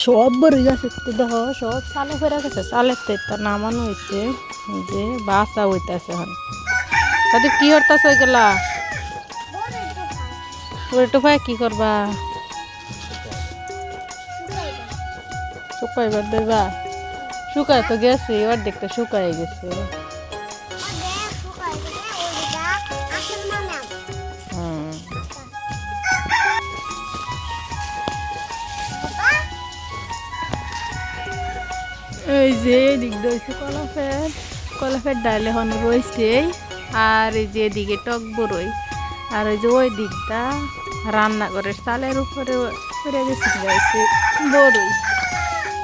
সব বড় গাছ একটু দেখো সব চালে ফেরা গেছে চালের তো নামানো হয়েছে যে বাসা হইতেছে এখন তাতে কি হরতাছে ওইগুলা একটু ভাই কি করবা শুকাইবার দেবা শুকায় তো গেছে এবার দেখতে শুকাই গেছে এই যে এদিক রয়েছে কলাফের ডাল এখন রয়েছে আর এই যে এদিকে টক বড়ই আর ওই যে ওই দিকটা রান্নাঘরের চালের উপরে পড়ে গেছে বড়ই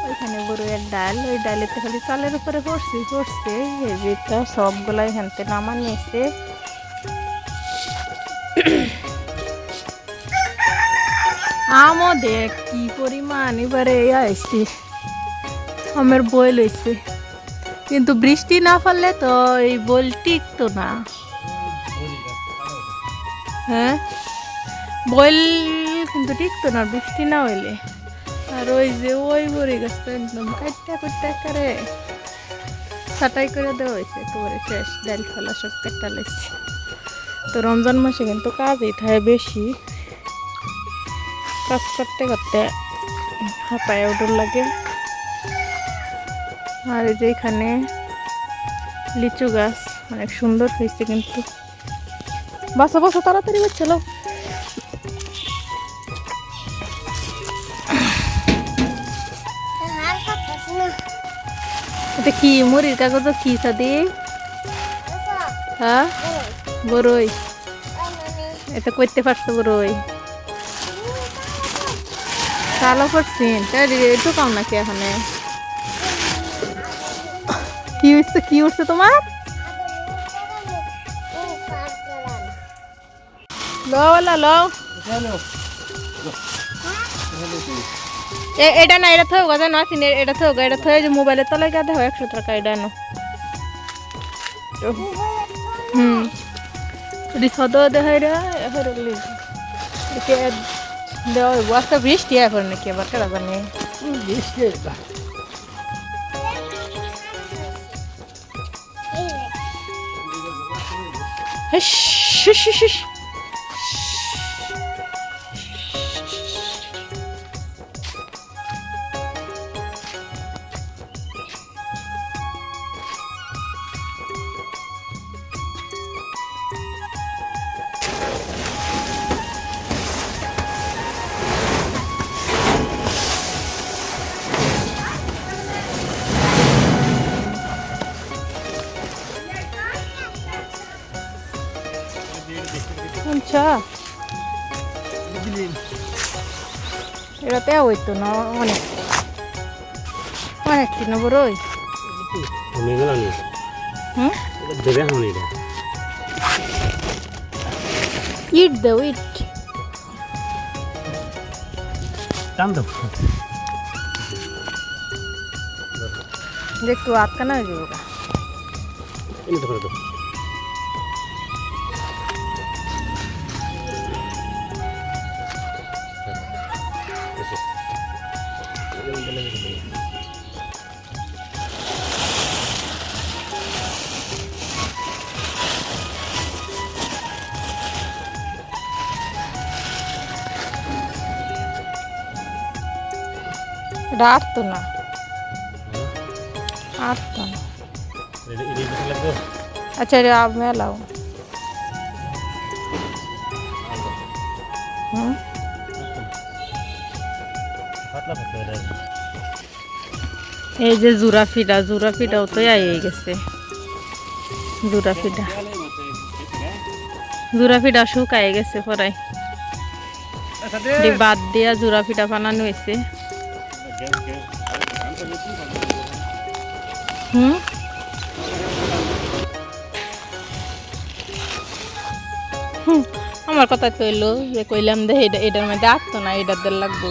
ওইখানে বড়ইয়ের ডাল ওই ডালেতে খালি চালের উপরে পড়ছে এই যেটা সবগুলা এখান থেকে নামা নিয়েছে আমও দেখ কি পরিমাণ এবারে আইসি আমের বই লইছে কিন্তু বৃষ্টি না পড়লে তো এই বই টিকতো না হ্যাঁ বইল কিন্তু টিকতো না বৃষ্টি না হইলে আর ওই যে ওই বড়ি গাছটা একদম কাটটা করে ছাটাই করে দেওয়া হয়েছে একেবারে শেষ ডাল ফেলা সব কাটটা লাগছে তো রমজান মাসে কিন্তু কাজই থাকে বেশি কাজ করতে করতে হাঁপায় উঠুর লাগে আর এই যে এখানে লিচু গাছ অনেক সুন্দর হয়েছে কিন্তু বাসা বাসা তাড়াতাড়ি বাচ্চাল এটা কি মুড়ির কাগজ কি সাদি হ্যাঁ বড়ই এটা করতে পারছো বড়ই চালো করছেন একটু কম নাকি এখানে কি উঠছে তোমার এটা না এটা থো গাজা না সিনে এটা থো এটা থো যে মোবাইলে তলায় গাদা হয় 100 টাকা এটা নো রিসদ দেখাই রে হরলি একে দেও ওয়াস্তা বৃষ্টি এখন নাকি আবার কেডা জানে বৃষ্টি Shh. আচ্ছা এটাতে হইতো না অনেক অনেক কিনা বড়ই ইট দেও ইট একটু আটকানা হয়ে যাবো এটা আটতো না আচ্ছা রে আপ মেলাও এই যে জুরাফিটাও তো আইয়ে গেছে জুরাফিটা শুকায় গেছে পরাই বাদ দিয়া জুরাফিটা বানানো হয়েছে আমার কথা কইলো যে কইলাম দে এটার মধ্যে আসতো না এটার লাগবো